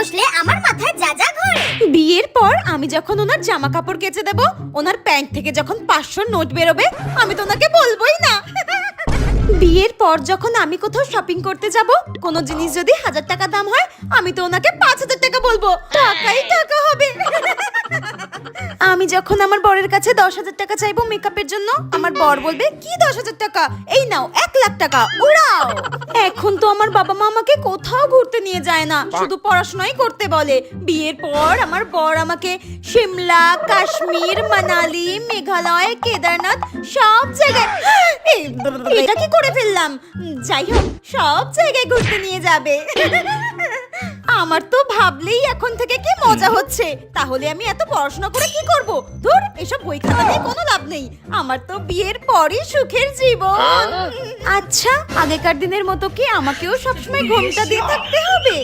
বসলে আমার মাথায় যা যা ঘোরে। বিয়ের পর আমি যখন ওনার জামা কাপড় কেচে দেব, ওনার প্যান্ট থেকে যখন 500 নোট বেরোবে, আমি তো ওনাকে বলবোই না। বিয়ের পর যখন আমি কোথাও শপিং করতে যাব, কোনো জিনিস যদি 1000 টাকা দাম হয়, আমি তো ওনাকে 5000 টাকা বলবো। টাকাই টাকা হবে। আমি যখন আমার বরের কাছে 10,000 টাকা চাইবো মেকআপের জন্য, আমার বর বলবে কি 10,000 টাকা, এই নাও 1 লাখ টাকা উড়াও। এখন তো আমার বাবা মা আমাকে কোথাও ঘুরতে নিয়ে যায় না, শুধু পড়াশোনাই করতে বলে। বিয়ের পর আমার বর আমাকে সিমলা, কাশ্মীর, মানালি, মেঘালয়, কেদারনাথ সব জায়গায়, এটা কি করে ফেললাম, যাই হোক সব জায়গায় ঘুরতে নিয়ে যাবে। আমার তো ভাবলেই এখন থেকে কি মজা হচ্ছে। তাহলে আমি এত পড়াশোনা করে কি করব? ধুর, এসব বই খাতা নিয়ে কোনো লাভ নেই। আমার তো বিয়ের পরই সুখের জীবন। আচ্ছা, আগেকার দিনের মতো কি আমাকেও সবসময় ঘোমটা দিয়ে থাকতে হবে?